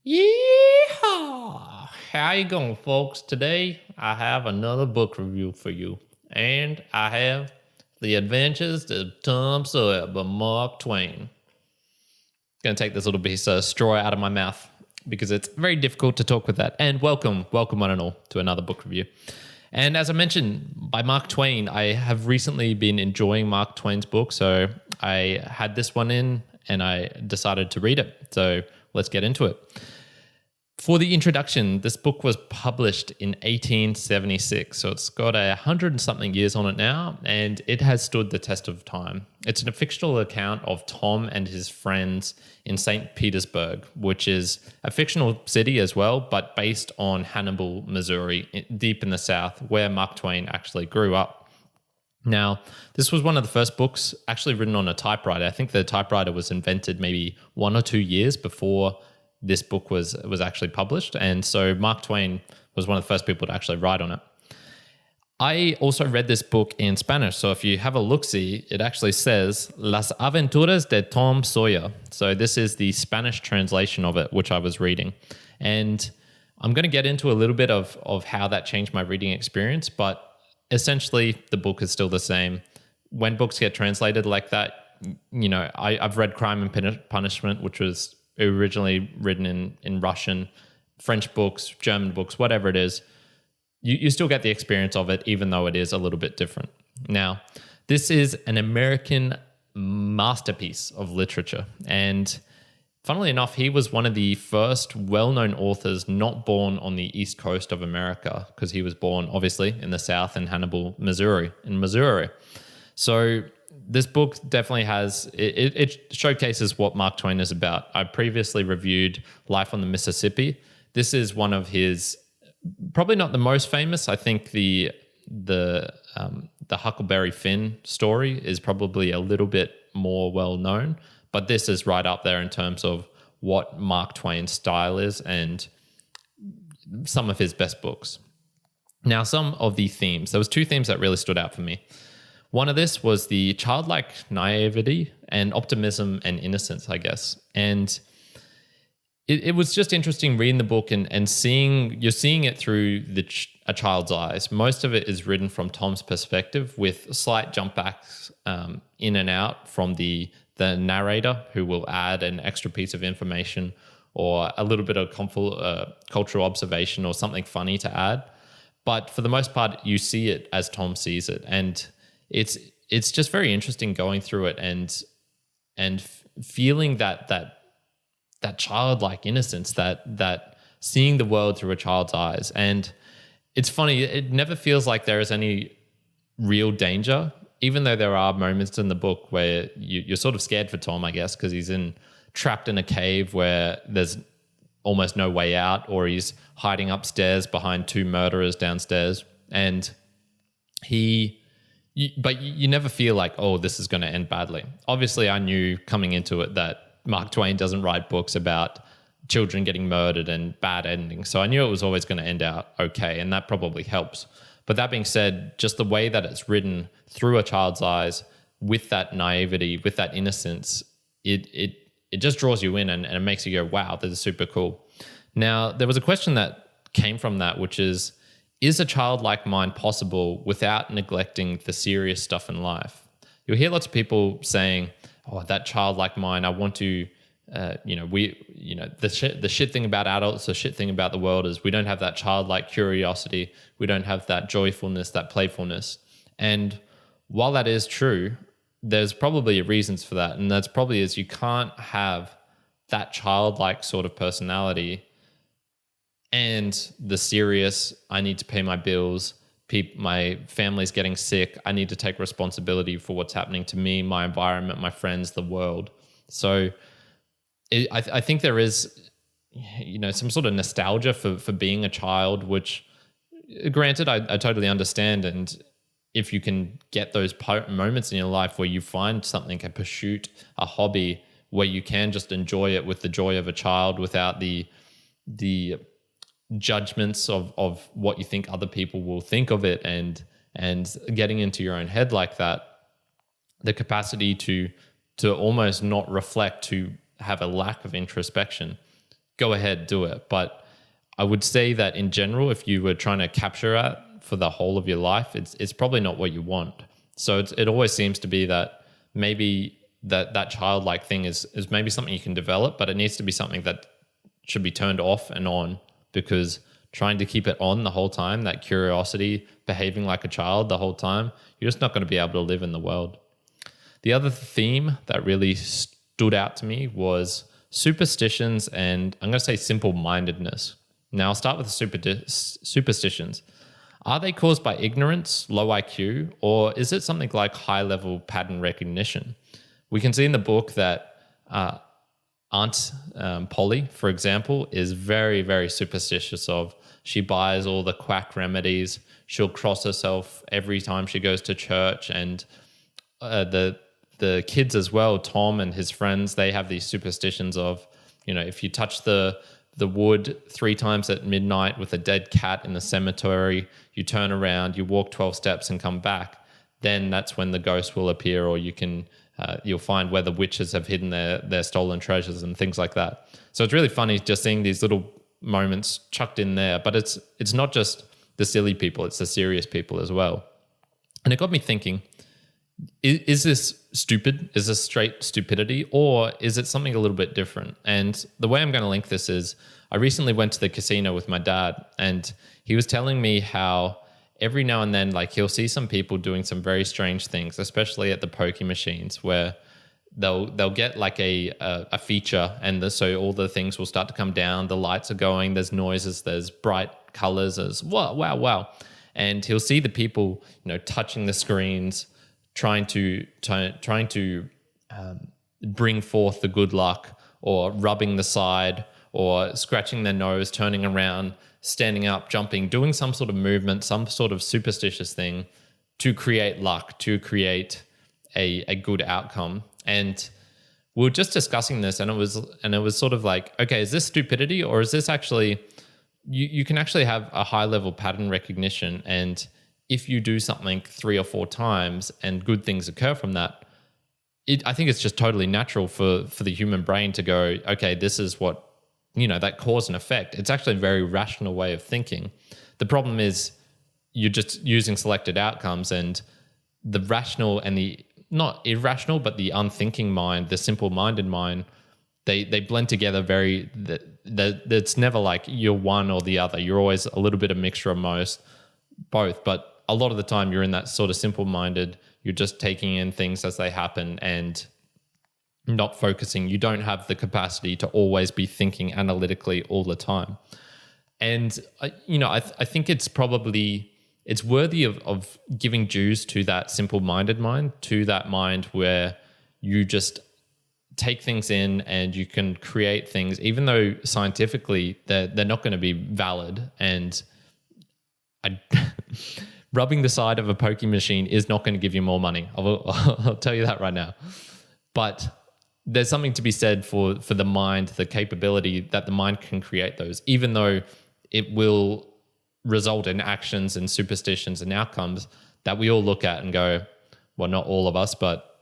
Yeehaw! How you going, folks? Today I have another book review for you, and I have The Adventures of Tom Sawyer by Mark Twain. Gonna take this little piece of straw out of my mouth because it's very difficult to talk with that. And welcome one and all to another book review. And as I mentioned, by Mark Twain, I have recently been enjoying Mark Twain's book, so I had this one in and I decided to read it. So let's get into it. For the introduction, this book was published in 1876, so it's got 100 and something years on it now, and it has stood the test of time. It's a fictional account of Tom and his friends in St. Petersburg, which is a fictional city as well, but based on Hannibal, Missouri, deep in the South, where Mark Twain actually grew up. Now, this was one of the first books actually written on a typewriter. I think the typewriter was invented maybe 1 or 2 years before this book was actually published. And so Mark Twain was one of the first people to actually write on it. I also read this book in Spanish. So if you have a look-see, it actually says Las Aventuras de Tom Sawyer. So this is the Spanish translation of it, which I was reading. And I'm going to get into a little bit of how that changed my reading experience. But essentially, the book is still the same. When books get translated like that, you know, I've read Crime and Punishment, which was originally written in Russian, French books, German books, whatever it is, you still get the experience of it, even though it is a little bit different. Now, this is an American masterpiece of literature. And funnily enough, he was one of the first well-known authors not born on the East Coast of America, because he was born, obviously, in the South in Hannibal, Missouri. So this book definitely has, it showcases what Mark Twain is about. I previously reviewed Life on the Mississippi. This is one of his, probably not the most famous. I think the Huckleberry Finn story is probably a little bit more well known, but this is right up there in terms of what Mark Twain's style is and some of his best books. Now, some of the themes, there was 2 themes that really stood out for me. One of this was the childlike naivety and optimism and innocence, I guess. And it was just interesting reading the book and seeing it through a child's eyes. Most of it is written from Tom's perspective with slight jump backs in and out from the narrator, who will add an extra piece of information or a little bit of cultural observation or something funny to add. But for the most part, you see it as Tom sees it. And it's just very interesting going through it and feeling that childlike innocence, that seeing the world through a child's eyes. And it's funny, it never feels like there is any real danger, even though there are moments in the book where you're sort of scared for Tom, I guess, because he's trapped in a cave where there's almost no way out, or he's hiding upstairs behind 2 murderers downstairs. And but you never feel like, oh, this is going to end badly. Obviously, I knew coming into it that Mark Twain doesn't write books about children getting murdered and bad endings. So I knew it was always going to end out okay, and that probably helps. But that being said, just the way that it's written through a child's eyes, with that naivety, with that innocence, it just draws you in and it makes you go, wow, this is super cool. Now, there was a question that came from that, which is a childlike mind possible without neglecting the serious stuff in life? You'll hear lots of people saying, oh, that childlike mind, I want to, the shit thing about adults, the shit thing about the world is we don't have that childlike curiosity. We don't have that joyfulness, that playfulness. And while that is true, there's probably reasons for that. And that's probably is you can't have that childlike sort of personality and the serious, I need to pay my bills, my family's getting sick, I need to take responsibility for what's happening to me, my environment, my friends, the world. So I think there is, some sort of nostalgia for being a child, which granted, I totally understand. And if you can get those moments in your life where you find something, a pursuit, a hobby, where you can just enjoy it with the joy of a child without the judgments of what you think other people will think of it, and getting into your own head like that, the capacity to almost not reflect, to have a lack of introspection, go ahead, do it. But I would say that in general, if you were trying to capture it for the whole of your life, it's probably not what you want. So it always seems to be that maybe that childlike thing is maybe something you can develop, but it needs to be something that should be turned off and on, because trying to keep it on the whole time, that curiosity, behaving like a child the whole time, you're just not going to be able to live in the world. The other theme that really stood out to me was superstitions, and I'm going to say simple-mindedness. Now, I'll start with the superstitions. Are they caused by ignorance, low IQ, or is it something like high-level pattern recognition? We can see in the book that Aunt Polly, for example, is very, very superstitious of. She buys all the quack remedies. She'll cross herself every time she goes to church, and the kids as well, Tom and his friends, they have these superstitions of, if you touch the wood 3 times at midnight with a dead cat in the cemetery, you turn around, you walk 12 steps and come back, then that's when the ghost will appear, or you'll find where the witches have hidden their stolen treasures and things like that. So it's really funny just seeing these little moments chucked in there, but it's not just the silly people, it's the serious people as well. And it got me thinking, is this stupid? Is this straight stupidity, or is it something a little bit different? And the way I'm going to link this is, I recently went to the casino with my dad, and he was telling me how every now and then, like, he'll see some people doing some very strange things, especially at the pokie machines, where they'll get like a feature, and so all the things will start to come down. The lights are going. There's noises. There's bright colors. There's wow. And he'll see the people, touching the screens, trying to bring forth the good luck, or rubbing the side, or scratching their nose, turning around, standing up, jumping, doing some sort of movement, some sort of superstitious thing to create luck, to create a good outcome. And we were just discussing this, and it was sort of like, okay, is this stupidity, or is this actually, you can actually have a high level pattern recognition, and if you do something 3 or 4 times and good things occur from that, I think it's just totally natural for the human brain to go, okay, this is what, that cause and effect. It's actually a very rational way of thinking. The problem is you're just using selected outcomes, and the rational and the not irrational, but the unthinking mind, the simple-minded mind, they blend together very, it's never like you're one or the other. You're always a little bit of mixture of both, but a lot of the time you're in that sort of simple-minded, you're just taking in things as they happen and not focusing. You don't have the capacity to always be thinking analytically all the time. And, I think it's worthy of giving dues to that simple-minded mind, to that mind where you just take things in and you can create things, even though scientifically they're not going to be valid. And rubbing the side of a pokie machine is not going to give you more money. I'll tell you that right now. But there's something to be said for the mind, the capability that the mind can create those, even though it will result in actions and superstitions and outcomes that we all look at and go, well, not all of us, but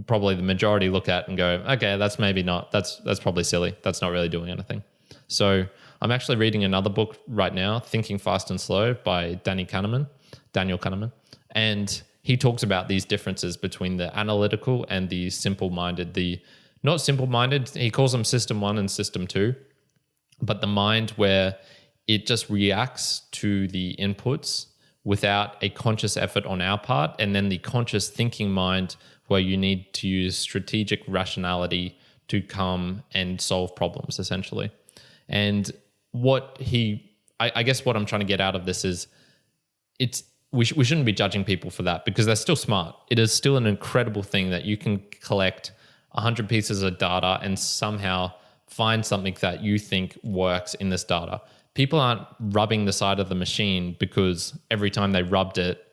probably the majority look at and go, okay, that's probably silly. That's not really doing anything. So I'm actually reading another book right now, Thinking Fast and Slow by Daniel Kahneman. And he talks about these differences between the analytical and the simple-minded. The not simple-minded, he calls them system 1 and system 2, but the mind where it just reacts to the inputs without a conscious effort on our part, and then the conscious thinking mind where you need to use strategic rationality to come and solve problems, essentially. And I guess what I'm trying to get out of this is we shouldn't be judging people for that, because they're still smart. It is still an incredible thing that you can collect 100 pieces of data and somehow find something that you think works in this data. People aren't rubbing the side of the machine because every time they rubbed it,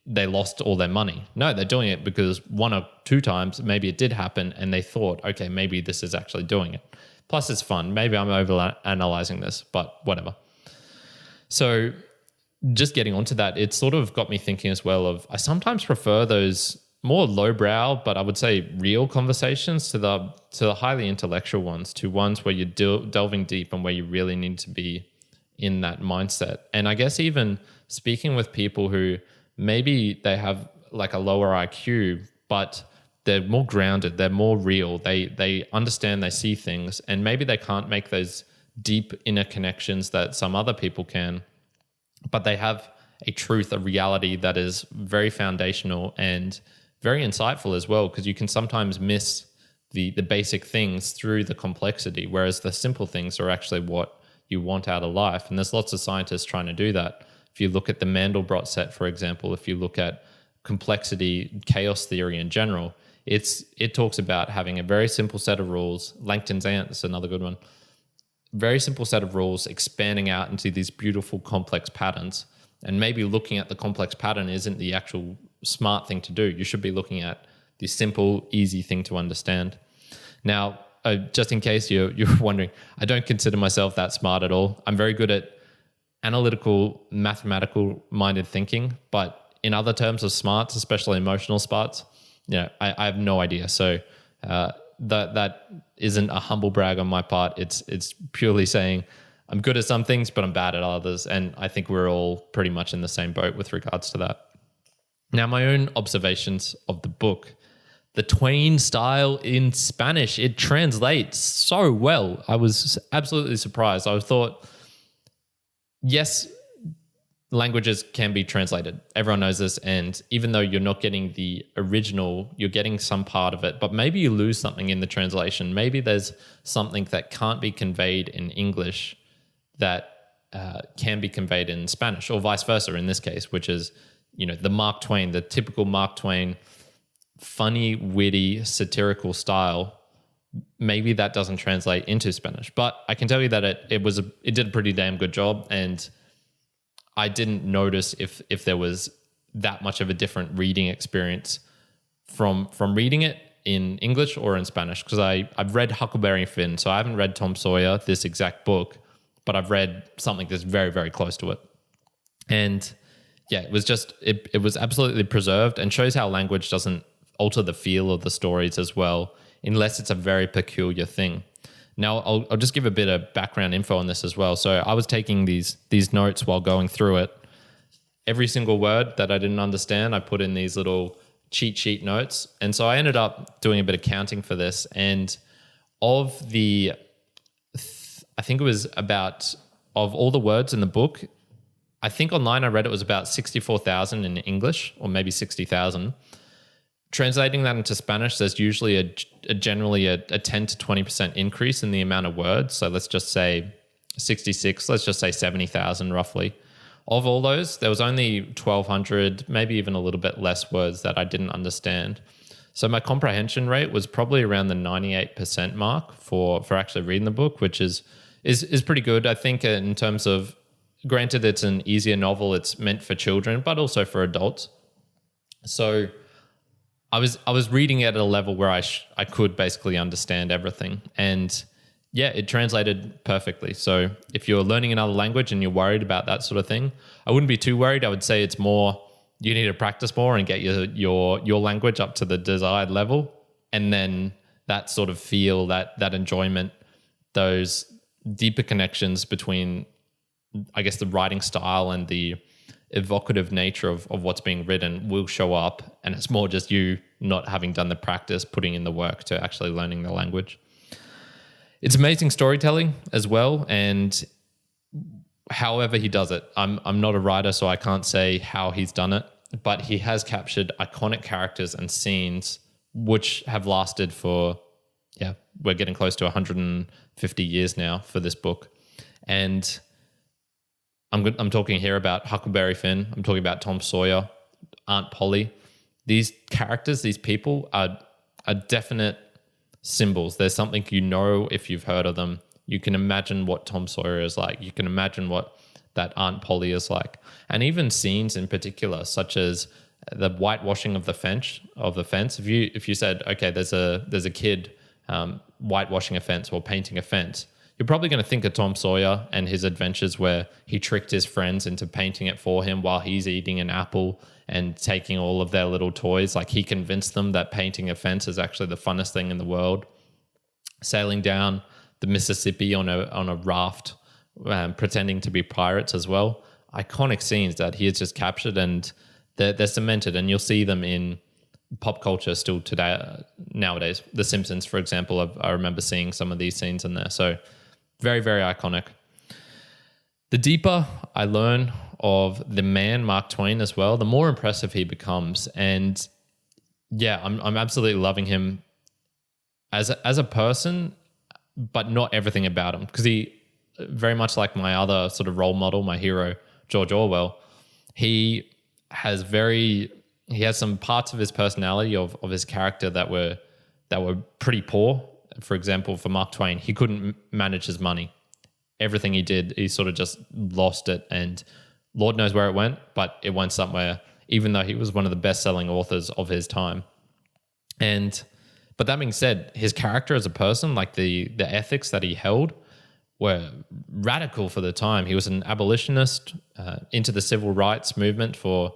they lost all their money. No, they're doing it because 1 or 2 times maybe it did happen and they thought, okay, maybe this is actually doing it. Plus it's fun. Maybe I'm over-analyzing this, but whatever. So just getting onto that, it sort of got me thinking as well of, I sometimes prefer those more lowbrow, but I would say real conversations, to the highly intellectual ones, to ones where you're delving deep and where you really need to be in that mindset. And I guess even speaking with people who maybe they have like a lower IQ, but they're more grounded, they're more real, they understand, they see things, and maybe they can't make those deep inner connections that some other people can, but they have a truth, a reality that is very foundational and very insightful as well, because you can sometimes miss the basic things through the complexity, whereas the simple things are actually what you want out of life. And there's lots of scientists trying to do that. If you look at the Mandelbrot set, for example, if you look at complexity, chaos theory in general, it talks about having a very simple set of rules. Langton's ant is another good one. Very simple set of rules expanding out into these beautiful complex patterns. And maybe looking at the complex pattern isn't the actual smart thing to do. You should be looking at the simple, easy thing to understand. Now, just in case you're wondering, I don't consider myself that smart at all. I'm very good at analytical, mathematical-minded thinking, but in other terms of smarts, especially emotional smarts, I have no idea. So that isn't a humble brag on my part. It's purely saying I'm good at some things, but I'm bad at others. And I think we're all pretty much in the same boat with regards to that. Now, my own observations of the book, the Twain style in Spanish, it translates so well. I was absolutely surprised. I thought, yes, languages can be translated. Everyone knows this. And even though you're not getting the original, you're getting some part of it, but maybe you lose something in the translation. Maybe there's something that can't be conveyed in English that can be conveyed in Spanish, or vice versa in this case, which is, the Mark Twain, the typical Mark Twain, funny, witty, satirical style. Maybe that doesn't translate into Spanish, but I can tell you that it did a pretty damn good job. And I didn't notice if there was that much of a different reading experience from reading it in English or in Spanish, because I've read Huckleberry Finn, so I haven't read Tom Sawyer, this exact book, but I've read something that's very, very close to it. And yeah, it was just, it was absolutely preserved, and shows how language doesn't alter the feel of the stories as well, unless it's a very peculiar thing. Now, I'll just give a bit of background info on this as well. So I was taking these notes while going through it. Every single word that I didn't understand, I put in these little cheat sheet notes. And so I ended up doing a bit of counting for this. And of I think it was about, of all the words in the book, I think online I read it was about 64,000 in English, or maybe 60,000. Translating that into Spanish, there's usually generally a 10 to 20% increase in the amount of words. So let's just say 66, let's just say 70,000 roughly. Of all those, there was only 1,200, maybe even a little bit less words that I didn't understand. So my comprehension rate was probably around the 98% mark for actually reading the book, which is pretty good. I think in terms of, granted, it's an easier novel, it's meant for children, but also for adults. So I was reading it at a level where I could basically understand everything. And yeah, it translated perfectly. So if you're learning another language and you're worried about that sort of thing, I wouldn't be too worried. I would say it's more, you need to practice more and get your language up to the desired level. And then that sort of feel, that enjoyment, those deeper connections between, I guess, the writing style and the evocative nature of what's being written will show up. And it's more just you not having done the practice, putting in the work to actually learning the language. It's amazing storytelling as well. And however he does it, I'm not a writer, so I can't say how he's done it, but he has captured iconic characters and scenes which have lasted for, we're getting close to 150 years now for this book. And I'm talking here about Huckleberry Finn. I'm talking about Tom Sawyer, Aunt Polly. These characters, these people are definite symbols. There's something if you've heard of them. You can imagine what Tom Sawyer is like. You can imagine what that Aunt Polly is like. And even scenes in particular, such as the whitewashing of the fence. If you said, okay, there's a kid whitewashing a fence or painting a fence, you're probably going to think of Tom Sawyer and his adventures where he tricked his friends into painting it for him while he's eating an apple and taking all of their little toys. Like, he convinced them that painting a fence is actually the funnest thing in the world. Sailing down the Mississippi on a raft, pretending to be pirates as well. Iconic scenes that he has just captured, and they're cemented, and you'll see them in pop culture still today, nowadays. The Simpsons, for example, I remember seeing some of these scenes in there. So very, very iconic. The deeper I learn of the man, Mark Twain, as well, the more impressive he becomes. And yeah, I'm absolutely loving him as a person, but not everything about him, because he, very much like my other sort of role model, my hero, George Orwell, he has some parts of his personality, of his character that were pretty poor. For example, for Mark Twain, he couldn't manage his money. Everything he did, he sort of just lost it, and Lord knows where it went, but it went somewhere, even though he was one of the best-selling authors of his time. But that being said, his character as a person, like the ethics that he held, were radical for the time. He was an abolitionist, into the civil rights movement for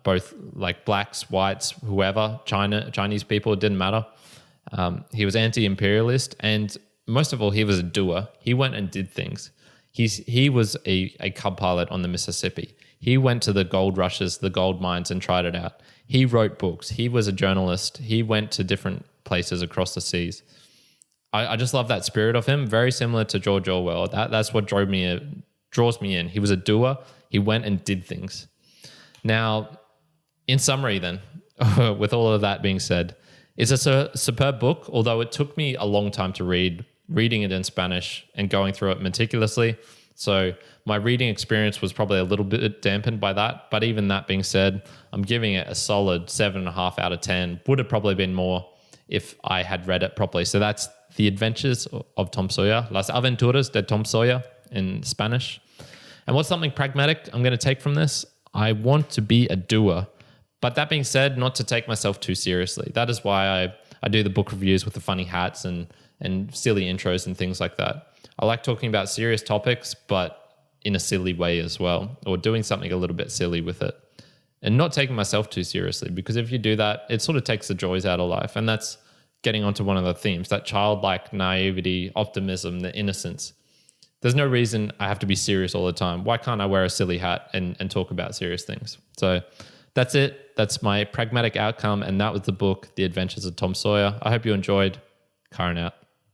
both like blacks, whites, whoever, Chinese people, it didn't matter. He was anti-imperialist, and most of all, he was a doer. He went and did things. He was a cub pilot on the Mississippi. He went to the gold rushes, the gold mines, and tried it out. He wrote books. He was a journalist. He went to different places across the seas. I just love that spirit of him. Very similar to George Orwell. That's what draws me in. He was a doer. He went and did things. Now, in summary then, with all of that being said, it's a superb book, although it took me a long time to read, reading it in Spanish and going through it meticulously. So my reading experience was probably a little bit dampened by that. But even that being said, I'm giving it a solid 7.5 out of 10. Would have probably been more if I had read it properly. So that's The Adventures of Tom Sawyer, Las Aventuras de Tom Sawyer in Spanish. And what's something pragmatic I'm going to take from this? I want to be a doer. But that being said, not to take myself too seriously. That is why I do the book reviews with the funny hats and silly intros and things like that. I like talking about serious topics, but in a silly way as well, or doing something a little bit silly with it. And not taking myself too seriously, because if you do that, it sort of takes the joys out of life. And that's getting onto one of the themes, that childlike naivety, optimism, the innocence. There's no reason I have to be serious all the time. Why can't I wear a silly hat and talk about serious things? So that's it. That's my pragmatic outcome. And that was the book, The Adventures of Tom Sawyer. I hope you enjoyed. Karen out.